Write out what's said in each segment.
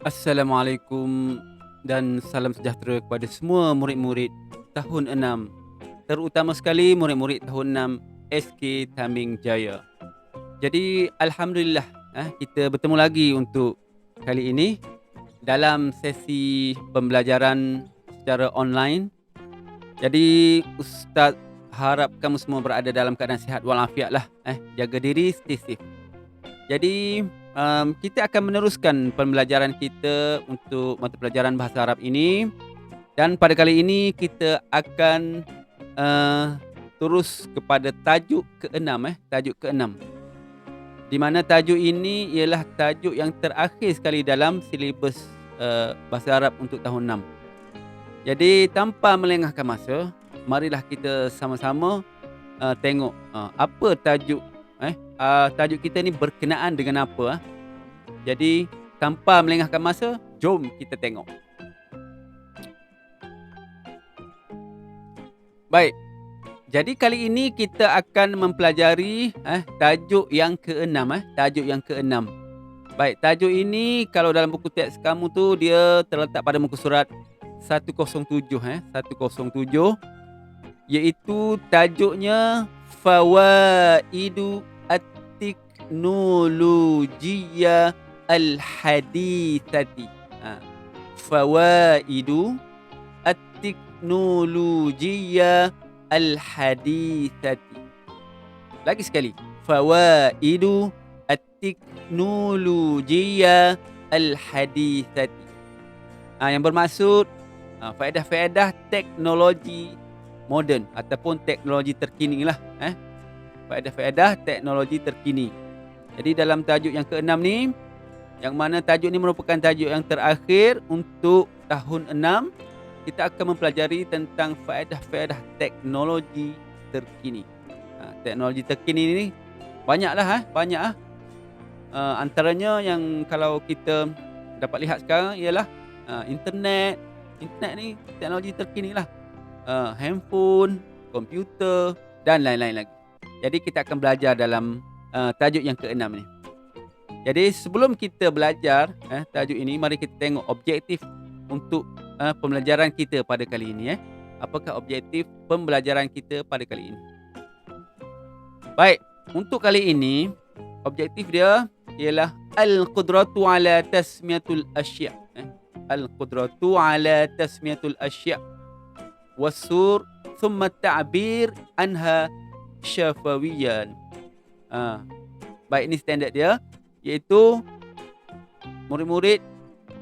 Assalamualaikum dan salam sejahtera kepada semua murid-murid tahun 6, terutama sekali murid-murid tahun 6 SK Taming Jaya. Jadi alhamdulillah kita bertemu lagi untuk kali ini dalam sesi pembelajaran secara online. Jadi ustaz harap kamu semua berada dalam keadaan sihat walafiat lah. Jaga diri, stay safe. Jadi, kita akan meneruskan pembelajaran kita untuk mata pelajaran bahasa Arab ini dan pada kali ini kita akan, eee, terus kepada tajuk ke-6 tajuk ke-6. Di mana tajuk ini ialah tajuk yang terakhir sekali dalam silibus, bahasa Arab untuk tahun 6. Jadi tanpa melengahkan masa, marilah kita sama-sama, tengok, apa tajuk kita ni berkenaan dengan apa. Jadi tanpa melengahkan masa, jom kita tengok. Baik, jadi kali ini kita akan mempelajari tajuk yang ke-6 tajuk yang ke-6. Baik, tajuk ini kalau dalam buku teks kamu tu dia terletak pada muka surat 107 107, iaitu tajuknya Fawaidu At-Teknologiyah Al-Hadithati. Fawaidu At-Teknologiyah Al-Hadithati. Lagi sekali, Fawaidu At-Teknologiyah Al-Hadithati. Yang bermaksud faedah-faedah teknologi moden ataupun teknologi terkini lah. Faedah-faedah teknologi terkini. Jadi dalam tajuk yang ke-6 ni, yang mana tajuk ni merupakan tajuk yang terakhir untuk tahun 6, kita akan mempelajari tentang faedah-faedah teknologi terkini. Teknologi terkini ni banyaklah. Antaranya yang kalau kita dapat lihat sekarang ialah internet. Internet ni teknologi terkini lah. Handphone, komputer dan lain-lain lagi. Jadi kita akan belajar dalam tajuk yang ke-6 ni. Jadi sebelum kita belajar tajuk ini, mari kita tengok objektif untuk pembelajaran kita pada kali ini. Apakah objektif pembelajaran kita pada kali ini? Baik, untuk kali ini objektif dia ialah al-qudratu ala tasmiyatul asya'. Al-qudratu ala tasmiyatul asya' was-sur thumma ta'bir anha syafawiyan. Baik, ini standard dia, iaitu murid-murid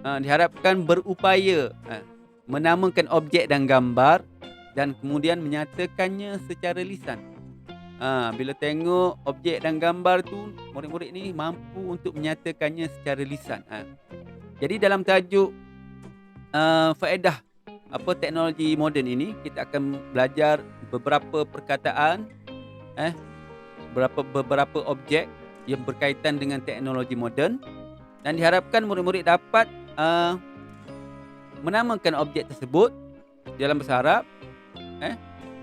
diharapkan berupaya menamakan objek dan gambar dan kemudian menyatakannya secara lisan. Bila tengok objek dan gambar tu, murid-murid ni mampu untuk menyatakannya secara lisan. Jadi dalam tajuk faedah teknologi moden ini, kita akan belajar beberapa perkataan, beberapa objek yang berkaitan dengan teknologi moden, dan diharapkan murid-murid dapat menamakan objek tersebut dalam bahasa Arab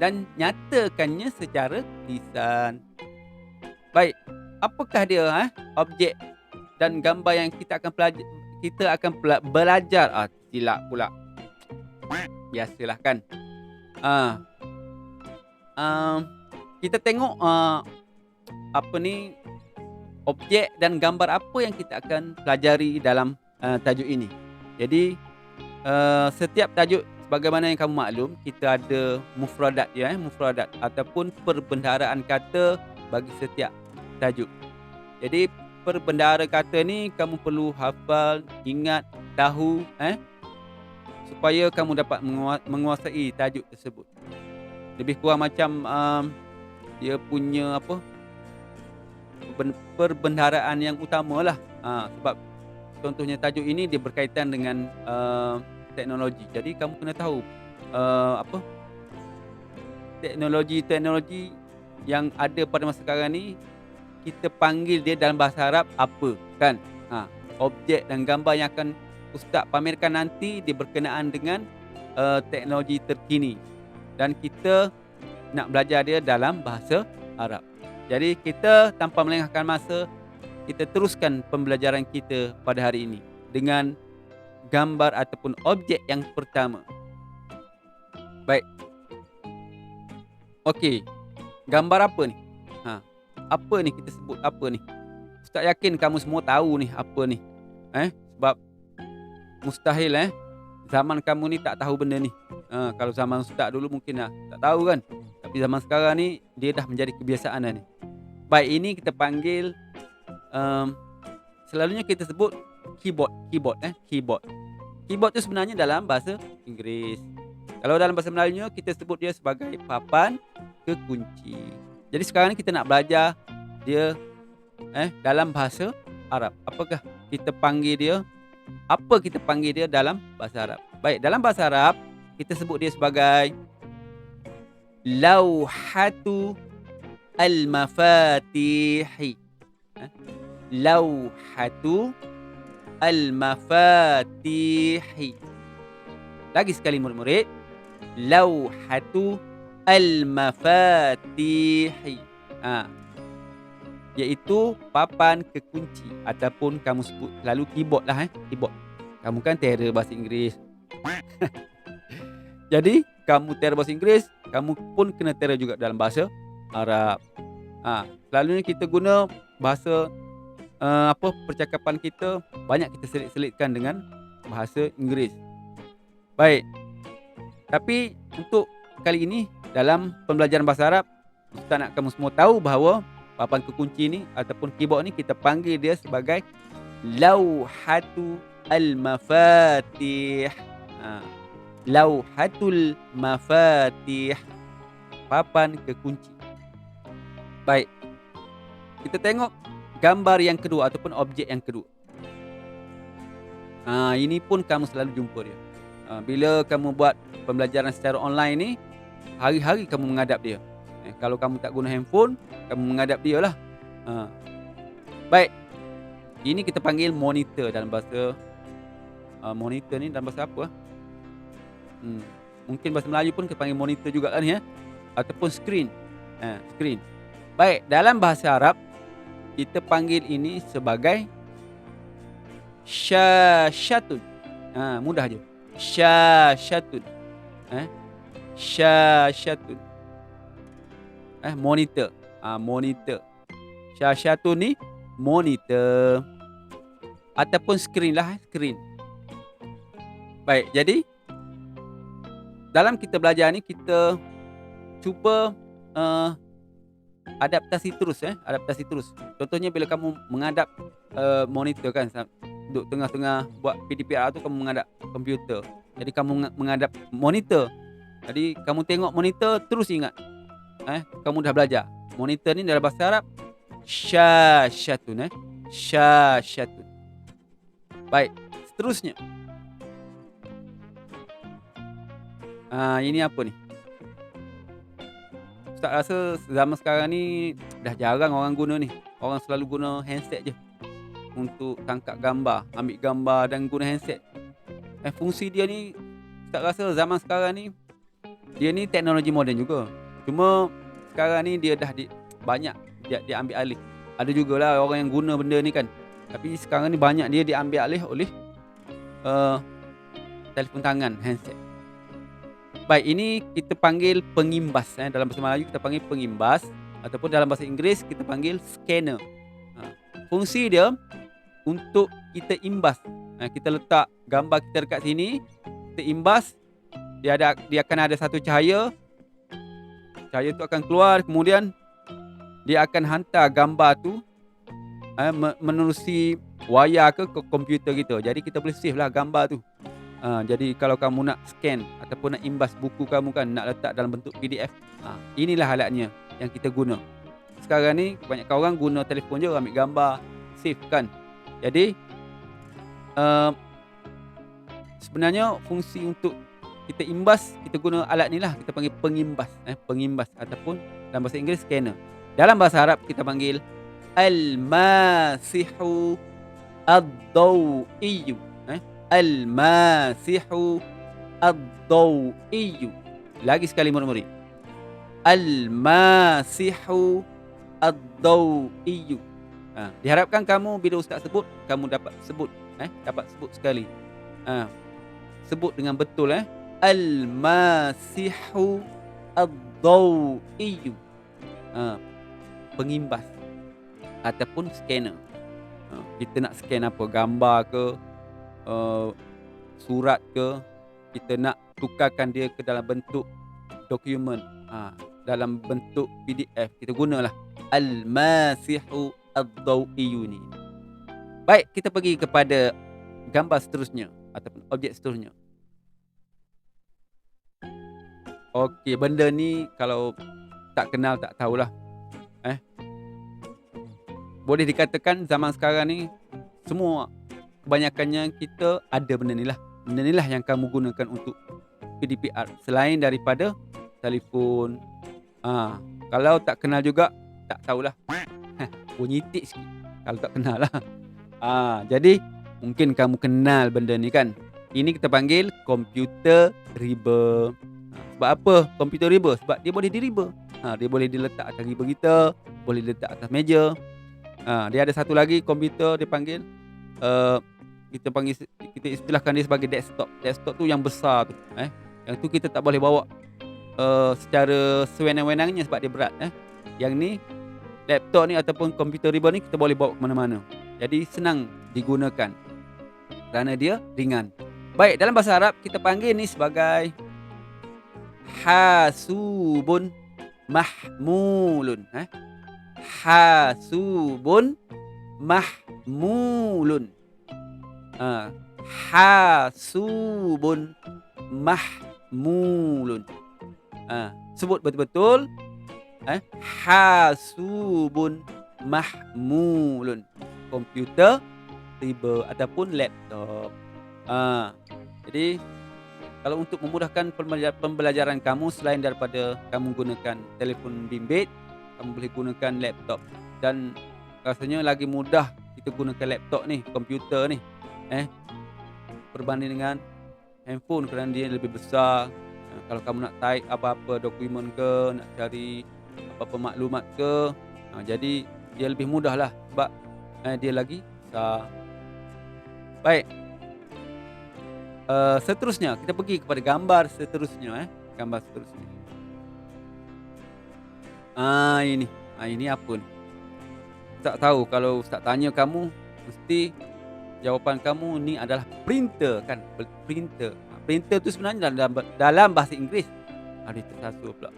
dan nyatakannya secara lisan. Baik, apakah dia objek dan gambar yang kita akan belajar? Silap pula. Biasalah kan. Kita tengok objek dan gambar apa yang kita akan pelajari dalam tajuk ini. Jadi setiap tajuk, sebagaimana yang kamu maklum, kita ada mufradat mufradat ataupun perbendaharaan kata bagi setiap tajuk. Jadi perbendahara kata ni kamu perlu hafal, ingat, tahu supaya kamu dapat menguasai tajuk tersebut. Lebih kurang macam dia punya perbendaharaan yang utama lah. Sebab contohnya tajuk ini dia berkaitan dengan teknologi. Jadi kamu kena tahu teknologi yang ada pada masa sekarang ni, kita panggil dia dalam bahasa Arab apa, kan? Objek dan gambar yang akan ustaz pamerkan nanti dia berkenaan dengan teknologi terkini dan kita nak belajar dia dalam bahasa Arab. Jadi kita tanpa melengahkan masa, kita teruskan pembelajaran kita pada hari ini dengan gambar ataupun objek yang pertama. Baik. Okey. Gambar apa ni? Apa ni kita sebut apa ni? Ustaz yakin kamu semua tahu ni apa ni. Sebab mustahil zaman kamu ni tak tahu benda ni. Kalau zaman ustaz dulu mungkin tak tahu kan. Tapi zaman sekarang ni dia dah menjadi kebiasaan dah ni. Baik, ini kita panggil selalunya kita sebut keyboard. Keyboard tu sebenarnya dalam bahasa Inggeris. Kalau dalam bahasa Melayunya kita sebut dia sebagai papan kekunci. Jadi sekarang ni kita nak belajar dia dalam bahasa Arab. Apa kita panggil dia dalam bahasa Arab? Baik, dalam bahasa Arab kita sebut dia sebagai lauhatu al-mafatihi. Lauhatu al-mafatihi. Lagi sekali murid-murid, lauhatu al-mafatihi. Iaitu papan kekunci ataupun kamu sebut lalu keyboard lah keyboard. Kamu kan terror bahasa Inggeris. Jadi kamu terror bahasa Inggeris, kamu pun kena terror juga dalam bahasa Arab. Selalunya kita guna bahasa percakapan kita banyak kita selit-selitkan dengan bahasa Inggeris. Baik. Tapi untuk kali ini dalam pembelajaran bahasa Arab, Ustaz nak kamu semua tahu bahawa papan kekunci ni ataupun keyboard ni kita panggil dia sebagai lauhatu al-mafatih. Lauhatul mafatih, papan kekunci. Baik. Kita tengok gambar yang kedua ataupun objek yang kedua. Ini pun kamu selalu jumpa dia. Bila kamu buat pembelajaran secara online ni, hari-hari kamu menghadap dia. Kalau kamu tak guna handphone, kamu menghadap dia lah. Baik. Ini kita panggil monitor dalam bahasa monitor ni dalam bahasa apa? Mungkin bahasa Melayu pun kita panggil monitor juga kan ataupun screen. Screen. Baik, dalam bahasa Arab kita panggil ini sebagai syashatun. Mudah je. Syashatun. Syashatun. Monitor. Monitor. Syashatun ni monitor ataupun screen lah, screen. Baik, jadi dalam kita belajar ni kita cuba adaptasi terus. Adaptasi terus. Contohnya bila kamu menghadap monitor kan, duduk tengah-tengah buat PDPR tu, kamu menghadap komputer. Jadi kamu menghadap monitor. Jadi kamu tengok monitor, terus ingat. Kamu dah belajar. Monitor ni dalam bahasa Arab syashatun. Syashatun. Baik, seterusnya. Ini apa ni? Ustaz rasa zaman sekarang ni dah jarang orang guna ni. Orang selalu guna handset je untuk tangkap gambar, ambil gambar dan guna handset. Fungsi dia ni Ustaz rasa zaman sekarang ni dia ni teknologi moden juga. Cuma sekarang ni dia dah banyak dia ambil alih. Ada jugalah orang yang guna benda ni kan. Tapi sekarang ni banyak dia diambil alih oleh telefon tangan, handset. Baik, ini kita panggil pengimbas. Dalam bahasa Melayu kita panggil pengimbas ataupun dalam bahasa Inggeris kita panggil scanner. Fungsi dia untuk kita imbas. Kita letak gambar kita dekat sini, kita imbas, dia akan ada satu cahaya. Cahaya tu akan keluar, kemudian dia akan hantar gambar tu menerusi wayar ke komputer kita. Jadi kita boleh save lah gambar tu. Jadi kalau kamu nak scan ataupun nak imbas buku kamu kan, nak letak dalam bentuk PDF, inilah alatnya yang kita guna. Sekarang ni kebanyakan orang guna telefon je, ambil gambar, save kan. Jadi sebenarnya fungsi untuk kita imbas, kita guna alat ni lah, kita panggil pengimbas. Pengimbas ataupun dalam bahasa Inggeris scanner. Dalam bahasa Arab kita panggil al-masihu ad-daw'iyyu. Al-masihu ad-daw'iyyu. Lagi sekali murid-murid. Al-masihu ad-daw'iyyu. Diharapkan kamu bila ustaz sebut, kamu dapat sebut. Dapat sebut sekali. Sebut dengan betul Al-Masihu Ad-Dawiyu. Pengimbas ataupun scanner. Kita nak scan apa, gambar ke, surat ke, kita nak tukarkan dia ke dalam bentuk dokumen, dalam bentuk PDF, kita gunalah Al-Masihu Ad-Dawiyu ni. Baik, kita pergi kepada gambar seterusnya ataupun objek seterusnya. Okey, benda ni kalau tak kenal tak tahulah. Boleh dikatakan zaman sekarang ni semua kebanyakannya kita ada benda ni lah. Benda ni lah yang kamu gunakan untuk PDPR selain daripada telefon. Kalau tak kenal juga tak tahulah. Bunyitik sikit kalau tak kenal lah. Jadi mungkin kamu kenal benda ni kan. Ini kita panggil komputer riba. Sebab apa komputer riba? Sebab dia boleh diriba. Dia boleh diletak atas riba kita, boleh diletak atas meja. Dia ada satu lagi komputer dia panggil kita istilahkan dia sebagai desktop. Desktop tu yang besar tu. Yang tu kita tak boleh bawa secara sewenang-wenangnya sebab dia berat. Yang ni laptop ni ataupun komputer riba ni kita boleh bawa ke mana-mana. Jadi senang digunakan kerana dia ringan. Baik, dalam bahasa Arab kita panggil ni sebagai hasubun mahmulun. Hasubun mahmulun. Hasubun mahmulun. Sebut betul-betul. Hasubun mahmulun. Komputer riba ataupun laptop. Jadi kalau untuk memudahkan pembelajaran kamu, selain daripada kamu gunakan telefon bimbit, kamu boleh gunakan laptop. Dan rasanya lagi mudah kita gunakan laptop ni, komputer ni, berbanding dengan handphone kerana dia lebih besar. Kalau kamu nak type apa-apa dokumen ke, nak cari apa-apa maklumat ke, jadi dia lebih mudah lah sebab dia lagi besar. Baik, seterusnya kita pergi kepada gambar seterusnya. Gambar seterusnya. Ini apa ni? Tak tahu. Kalau Ustaz tanya kamu, mesti jawapan kamu ni adalah printer kan? Printer. Printer tu sebenarnya dalam bahasa Inggeris. Dia tersasul pula.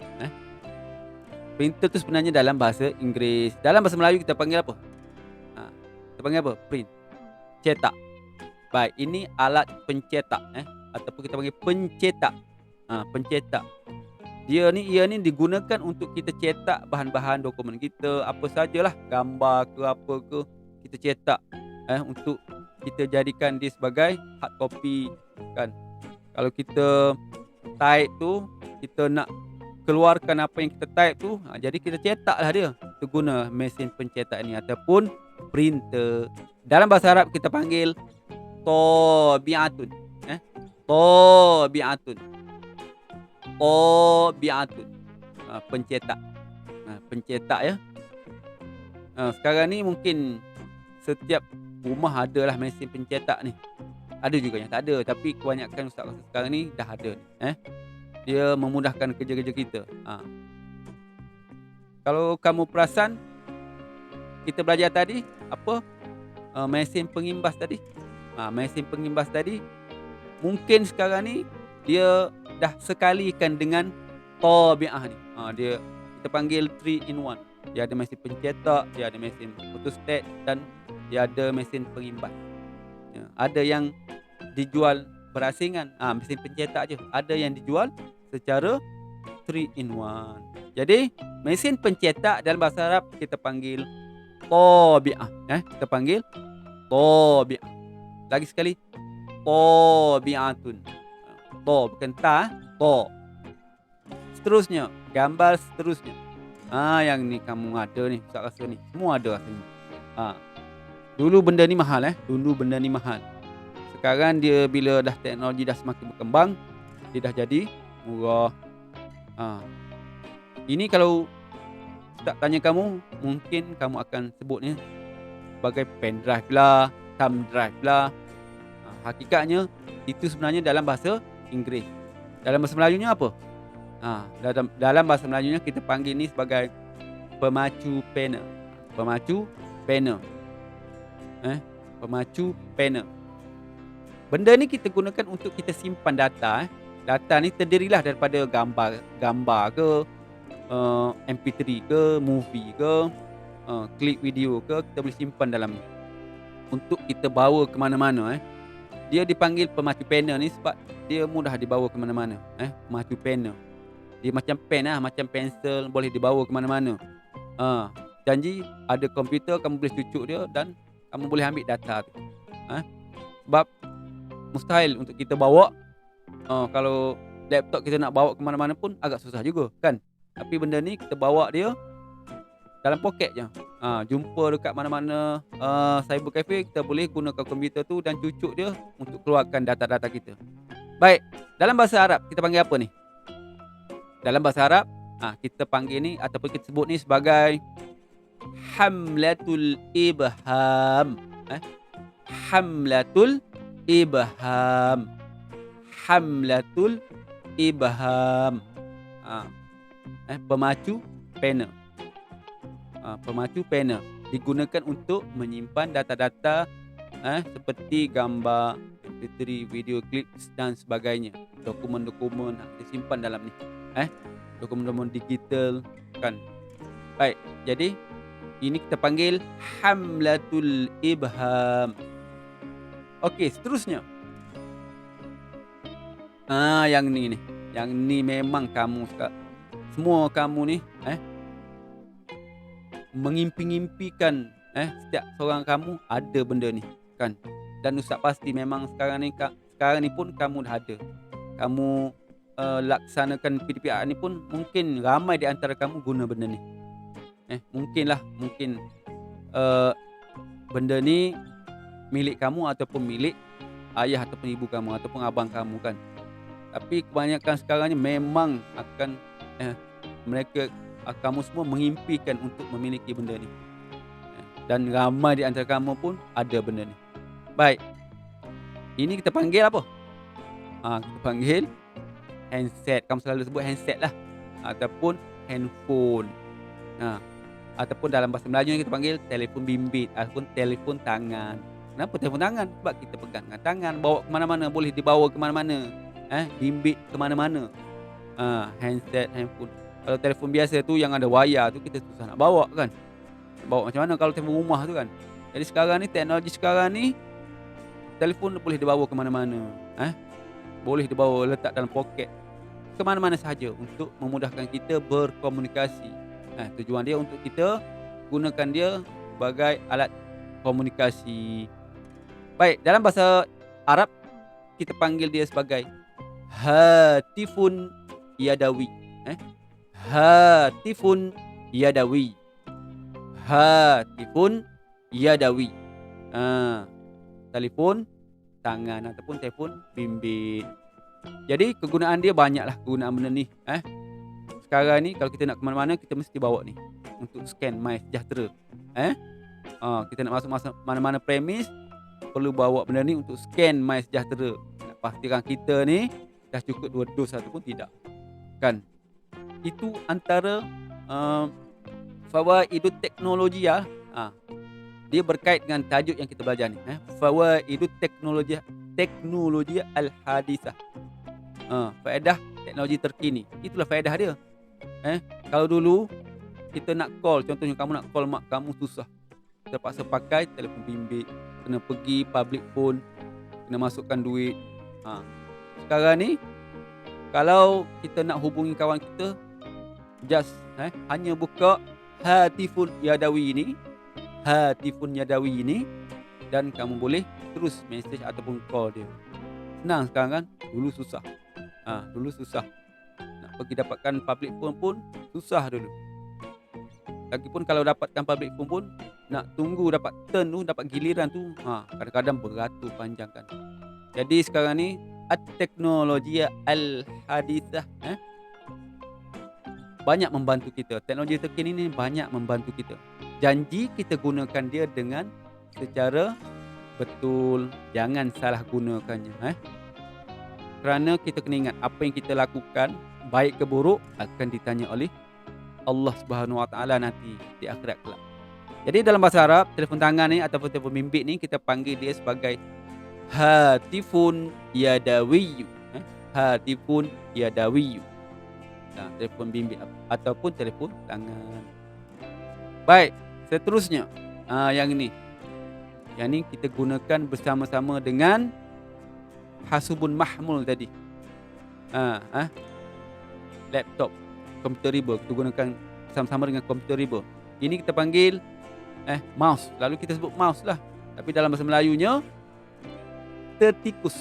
Printer tu sebenarnya dalam bahasa Inggeris. Dalam bahasa Melayu kita panggil apa? Kita panggil apa? Print. Cetak. Baik, ini alat pencetak ataupun kita panggil pencetak. Pencetak. Ia ni digunakan untuk kita cetak bahan-bahan dokumen kita, apa sajalah, gambar ke apa ke, kita cetak untuk kita jadikan dia sebagai hard copy kan. Kalau kita type tu, kita nak keluarkan apa yang kita type tu, jadi kita cetaklah dia. Kita guna mesin pencetak ni ataupun printer. Dalam bahasa Arab kita panggil tabi'atun. Tabi'atun. Tabi'atun. Pencetak. Pencetak ya. Sekarang ni mungkin setiap rumah adalah mesin pencetak ni. Ada juga yang tak ada, tapi kebanyakan ustaz sekarang ni dah ada. Dia memudahkan kerja-kerja kita. Kalau kamu perasan, kita belajar tadi apa? Mesin pengimbas tadi. Mesin pengimbas tadi mungkin sekarang ni dia dah sekalikan dengan tabi'ah ni. Dia kita panggil 3 in 1. Dia ada mesin pencetak, dia ada mesin photostat dan dia ada mesin pengimbas. Ada yang dijual berasingan, mesin pencetak je. Ada yang dijual secara 3 in 1. Jadi mesin pencetak dalam bahasa Arab kita panggil tabi'ah. Kita panggil tabi'ah. Lagi sekali, tabi'atun. Bukan ta, ta. Seterusnya, gambar seterusnya. Yang ni kamu ada ni, ustaz rasa ni. Semua ada rasanya. Dulu benda ni mahal Dulu benda ni mahal. Sekarang dia bila dah teknologi dah semakin berkembang, dia dah jadi murah. Ini kalau ustaz tanya kamu, mungkin kamu akan sebutnya sebagai pen drive lah, thumb drive lah. Hakikatnya itu sebenarnya dalam bahasa Inggeris. Dalam bahasa Melayunya apa? Dalam bahasa Melayunya kita panggil ni sebagai pemacu pena. Pemacu pena. Pemacu pena. Benda ni kita gunakan untuk kita simpan data. Data ni terdirilah daripada gambar ke, MP3 ke, movie ke, klip video ke, kita boleh simpan dalam ni untuk kita bawa ke mana-mana. Dia dipanggil pemacu pena ni sebab dia mudah dibawa ke mana-mana. Pemacu pena. Dia macam pen lah, macam pensel, boleh dibawa ke mana-mana. Janji ada komputer, kamu boleh cucuk dia dan kamu boleh ambil data tu. Sebab mustahil untuk kita bawa. Kalau laptop kita nak bawa ke mana-mana pun agak susah juga kan. Tapi benda ni kita bawa dia dalam poket je. Jumpa dekat mana-mana cyber cafe, kita boleh gunakan komputer tu dan cucuk dia untuk keluarkan data-data kita. Baik, dalam bahasa Arab kita panggil apa ni? Dalam bahasa Arab kita panggil ni ataupun kita sebut ni sebagai hamlatul ibham. Hamlatul ibham. Hamlatul ibham. Pemacu pena. Pemacu pena digunakan untuk menyimpan data-data seperti gambar, MP3, video klip dan sebagainya. Dokumen-dokumen disimpan dalam ni. Dokumen-dokumen digital kan. Baik, jadi ini kita panggil hamlatul ibham. Okey, seterusnya. Yang ni ni. Yang ni memang kamu semua kamu ni mengimpi-impikan setiap seorang kamu ada benda ni kan. Dan Ustaz pasti memang sekarang ni pun kamu dah ada. Kamu laksanakan PDPR ni pun mungkin ramai di antara kamu guna benda ni. Mungkin benda ni milik kamu ataupun milik ayah ataupun ibu kamu ataupun abang kamu kan. Tapi kebanyakan sekarang ni memang akan kamu semua mengimpikan untuk memiliki benda ni. Dan ramai di antara kamu pun ada benda ni. Baik. Ini kita panggil apa? Kita panggil handset. Kamu selalu sebut handset lah. Ataupun handphone. Ataupun dalam bahasa Melayu kita panggil telefon bimbit ataupun telefon tangan. Kenapa telefon tangan? Sebab kita pegang dengan tangan, bawa ke mana-mana, boleh dibawa ke mana-mana. Bimbit ke mana-mana. Handset, handphone. Kalau telefon biasa tu yang ada wayar tu kita susah nak bawa kan. Bawa macam mana kalau telefon rumah tu kan. Jadi sekarang ni teknologi sekarang ni telefon boleh dibawa ke mana-mana. Boleh dibawa letak dalam poket ke mana-mana sahaja untuk memudahkan kita berkomunikasi. Tujuan dia untuk kita gunakan dia sebagai alat komunikasi. Baik, dalam bahasa Arab kita panggil dia sebagai hatifun yadawi. Hatifun yadawi. Hatifun yadawi. Telefon tangan ataupun telefon bimbit. Jadi kegunaan dia banyaklah kegunaan benda ni. Sekarang ni kalau kita nak ke mana-mana kita mesti bawa ni untuk scan MySejahtera. Kita nak masuk mana-mana premis perlu bawa benda ni untuk scan MySejahtera. Nak pastikan kita ni dah cukup 2 dos ataupun tidak. Kan? Itu antara fawaidut teknologi ya. Dia berkait dengan tajuk yang kita belajar ni. Fawaidut teknologi al-hadisah. Faedah teknologi terkini. Itulah faedah dia. Kalau dulu kita nak call, contohnya kamu nak call mak kamu susah. Terpaksa pakai telefon bimbit, kena pergi public phone, kena masukkan duit. Sekarang ni kalau kita nak hubungi kawan kita, just hanya buka hatifun yadawi ini dan kamu boleh terus message ataupun call dia. Senang sekarang kan? Dulu susah. Dulu susah. Nak pergi dapatkan public phone pun susah dulu. Lagipun kalau dapatkan public phone pun nak tunggu dapat turn tu, dapat giliran tu, kadang-kadang beratur panjang kan. Jadi sekarang ni teknologi al-hadisah banyak membantu kita. Teknologi terkini ni banyak membantu kita. Janji kita gunakan dia dengan secara betul, jangan salah gunakannya, kerana kita kena ingat apa yang kita lakukan, baik ke buruk, akan ditanya oleh Allah Subhanahu Wa Taala nanti di akhirat kelak. Jadi dalam bahasa Arab, telefon tangan ni ataupun telefon bimbit ni kita panggil dia sebagai hatifun yadawiyyu, hatifun yadawiyyu. Telefon bimbit ataupun telefon tangan. Baik, seterusnya, yang ni. Yang ni kita gunakan bersama-sama dengan hasubun mahmul tadi. Laptop, komputer riba, kita gunakan sama-sama dengan komputer riba. Ini kita panggil mouse. Lalu kita sebut mouse lah. Tapi dalam bahasa Melayunya tertikus.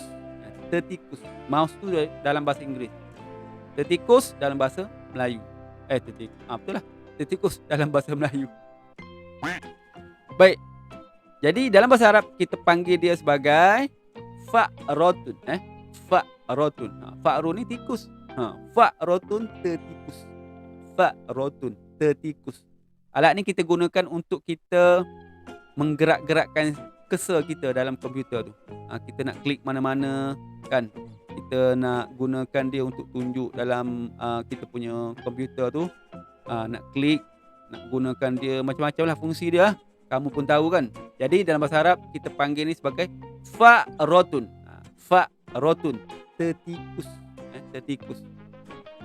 Tertikus. Mouse tu dalam bahasa Inggeris. Tertikus dalam bahasa Melayu. Betul lah. Tertikus dalam bahasa Melayu. Baik. Jadi dalam bahasa Arab kita panggil dia sebagai fa'rotun. Fa'rotun. Fa'run ni tikus. Fa'rotun tertikus. Fa'rotun tertikus. Alat ni kita gunakan untuk kita menggerak-gerakkan cursor kita dalam komputer tu. Kita nak klik mana-mana kan. Kita nak gunakan dia untuk tunjuk dalam kita punya komputer tu. Nak klik, nak gunakan dia macam-macam lah fungsi dia. Kamu pun tahu kan. Jadi dalam bahasa Arab kita panggil ni sebagai fa'rotun. Fa'rotun tertikus. Tertikus.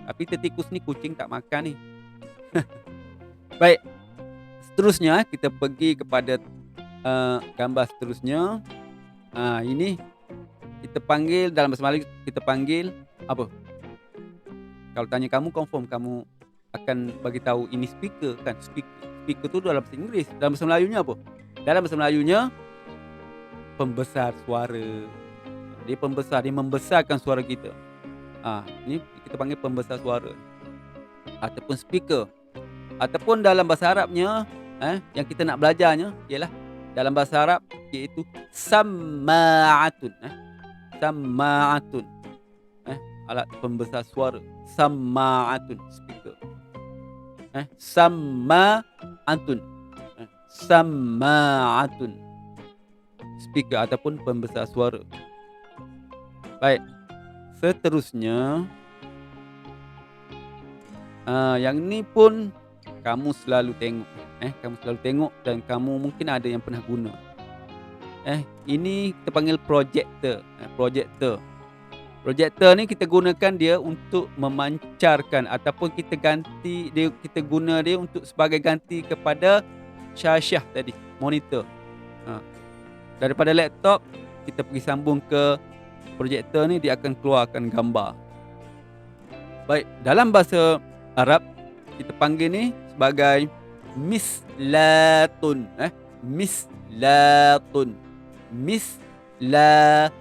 Tapi tertikus ni kucing tak makan ni. Baik. Seterusnya kita pergi kepada gambar seterusnya. Ini kita panggil dalam bahasa Melayu kita panggil apa? Kalau tanya kamu confirm kamu akan bagi tahu ini speaker kan? Speaker tu dalam bahasa Inggeris. Dalam bahasa Melayunya apa? Dalam bahasa Melayunya pembesar suara. Dia pembesar, dia membesarkan suara kita. Ini kita panggil pembesar suara ataupun speaker. Ataupun dalam bahasa Arabnya yang kita nak belajarnya ialah dalam bahasa Arab iaitu samma'atun. Samma'atun. Alat pembesar suara. Samma'atun, speaker. Samma'atun. Samma'atun, speaker ataupun pembesar suara. Baik. Seterusnya yang ni pun kamu selalu tengok. Kamu selalu tengok dan kamu mungkin ada yang pernah guna. Ini kita panggil projector. Projector. Projector ni kita gunakan dia untuk memancarkan ataupun kita guna dia untuk sebagai ganti kepada syashah tadi, monitor. Daripada laptop kita pergi sambung ke projector ni, dia akan keluarkan gambar. Baik, dalam bahasa Arab kita panggil ni sebagai mislatun. Mislatun. Mislatun.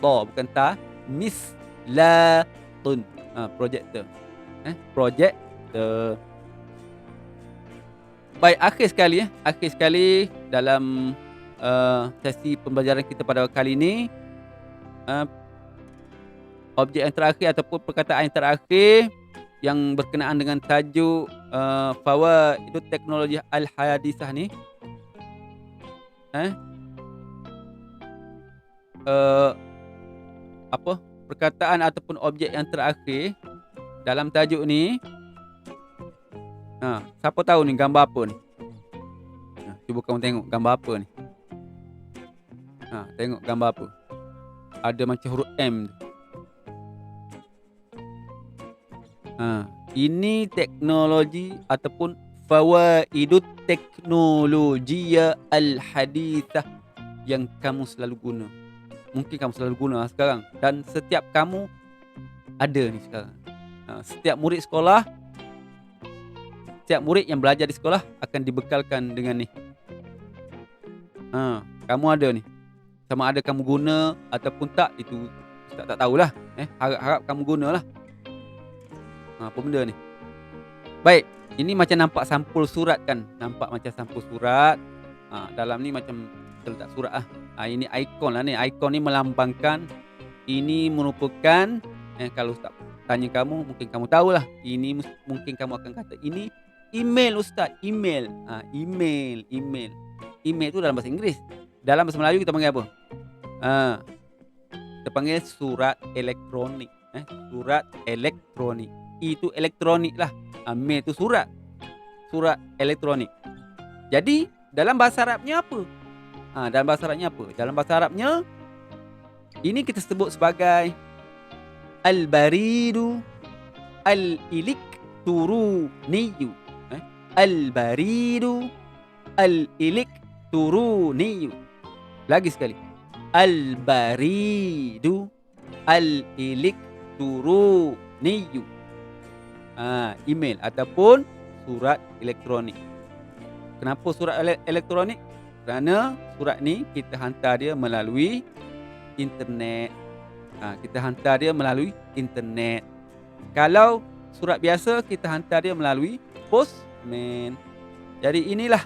Ta bukan ta. Mislatun. Projector. Projector. Baik, akhir sekali dalam sesi pembelajaran kita pada kali ini, objek yang terakhir ataupun perkataan yang terakhir yang berkenaan dengan tajuk fawaidut teknologi al-hadisah ni, perkataan ataupun objek yang terakhir dalam tajuk ni, siapa tahu ni gambar apa ni? Cuba kamu tengok gambar apa ni. Tengok gambar apa. Ada macam huruf M tu. Ini teknologi ataupun fawaidut teknologi al-hadithah yang kamu selalu guna. Mungkin kamu selalu guna sekarang dan setiap kamu ada ni sekarang. Setiap murid sekolah, setiap murid yang belajar di sekolah akan dibekalkan dengan ni. Kamu ada ni. Sama ada kamu guna ataupun tak, itu Ustaz tak tahulah. Harap kamu gunalah. Apa benda ni? Baik, ini macam nampak sampul surat kan? Nampak macam sampul surat. Dalam ni macam terletak surat lah. Ini ikon lah ni. Ikon ni melambangkan, ini merupakan, kalau Ustaz tanya kamu, mungkin kamu tahulah. Ini mungkin kamu akan kata, ini email Ustaz. Email. Email tu dalam bahasa Inggeris. Dalam bahasa Melayu kita panggil apa? Ah, kita panggil surat elektronik. Surat elektronik. Itu elektronik lah. Mail itu surat. Surat elektronik. Jadi dalam bahasa Arabnya apa? Dalam bahasa Arabnya apa? Dalam bahasa Arabnya ini kita sebut sebagai al-baridu al-elektroniyu. Al-baridu al-elektroniyu. Lagi sekali. Al-baridu al-elektroniyu. Email ataupun surat elektronik. Kenapa surat elektronik? Kerana surat ni kita hantar dia melalui internet. Kita hantar dia melalui internet. Kalau surat biasa kita hantar dia melalui postman. Jadi inilah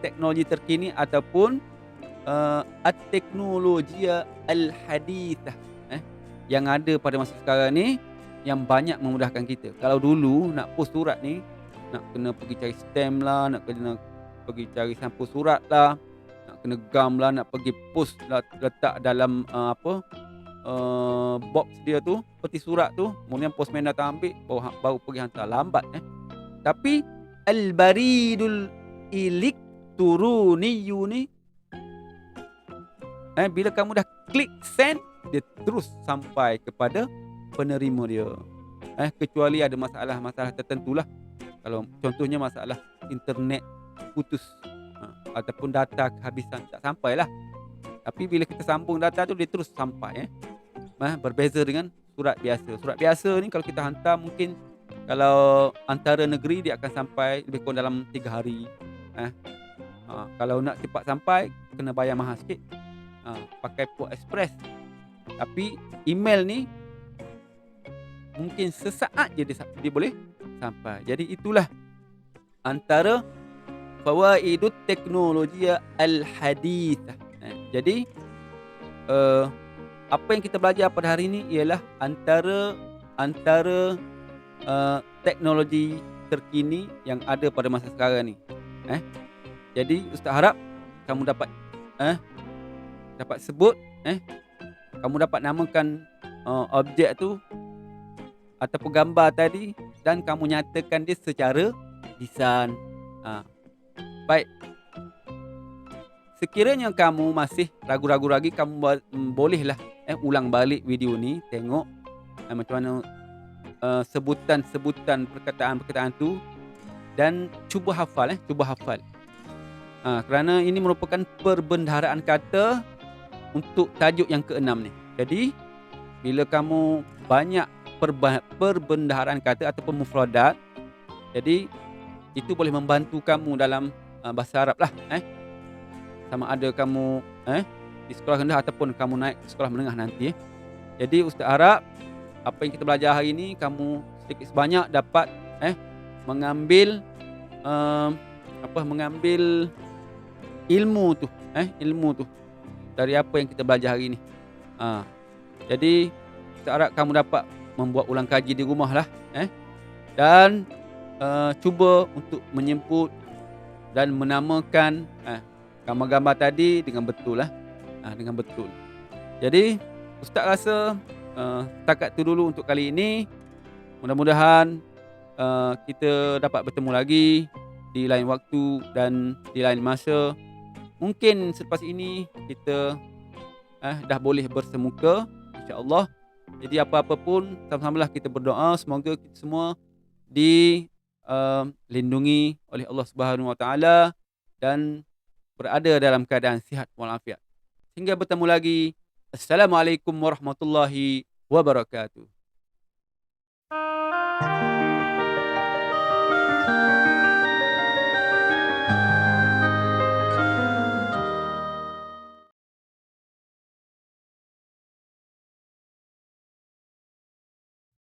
teknologi terkini ataupun at-teknologia al-hadithah yang ada pada masa sekarang ni, yang banyak memudahkan kita. Kalau dulu nak post surat ni, nak kena pergi cari stamp lah, nak kena pergi cari sampul surat lah, nak kena gam lah, nak pergi post lah, letak dalam box dia tu, peti surat tu, kemudian postman datang ambil, baru pergi hantar. Lambat. Tapi al-baridul elektroniyu ni, bila kamu dah klik send, dia terus sampai kepada penerima dia. Kecuali ada masalah-masalah tertentu lah. Kalau contohnya masalah internet putus ataupun data kehabisan, tak sampai lah. Tapi bila kita sambung data tu, dia terus sampai. Berbeza dengan surat biasa. Surat biasa ni kalau kita hantar, mungkin kalau antara negeri dia akan sampai lebih kurang dalam 3 hari. Kalau nak cepat sampai, kena bayar mahal sikit. Pakai Port Express. Tapi email ni mungkin sesaat je dia boleh sampai. Jadi itulah antara fawaidut teknologia al-hadithah. Jadi apa yang kita belajar pada hari ini ialah antara teknologi terkini yang ada pada masa sekarang ni. Jadi Ustaz harap kamu dapat sebut, kamu dapat namakan objek tu ataupun gambar tadi, dan kamu nyatakan dia secara lisan. Baik. Sekiranya kamu masih ragu-ragu lagi, kamu bolehlah ulang balik video ni, tengok macam mana sebutan perkataan-perkataan tu, dan cuba hafal. Kerana ini merupakan perbendaharaan kata untuk tajuk yang ke-6 ni. Jadi bila kamu banyak perbendaharaan kata ataupun mufradat, jadi itu boleh membantu kamu dalam bahasa Arab lah. Sama ada kamu di sekolah rendah ataupun kamu naik ke sekolah menengah nanti. Jadi Ustaz harap apa yang kita belajar hari ini, kamu sedikit sebanyak dapat mengambil ilmu tu dari apa yang kita belajar hari ini. Jadi Ustaz harap kamu dapat membuat ulang kaji di rumah lah, dan cuba untuk menyebut dan menamakan gambar-gambar tadi dengan betul lah, dengan betul. Jadi Ustaz rasa setakat tu dulu untuk kali ini. Mudah-mudahan kita dapat bertemu lagi di lain waktu dan di lain masa. Mungkin selepas ini kita dah boleh bersemuka, insya-Allah. Jadi apa-apa pun, sama-samalah kita berdoa semoga kita semua dilindungi oleh Allah Subhanahu Wa Taala dan berada dalam keadaan sihat walafiat. Hingga bertemu lagi. Assalamualaikum warahmatullahi wabarakatuh.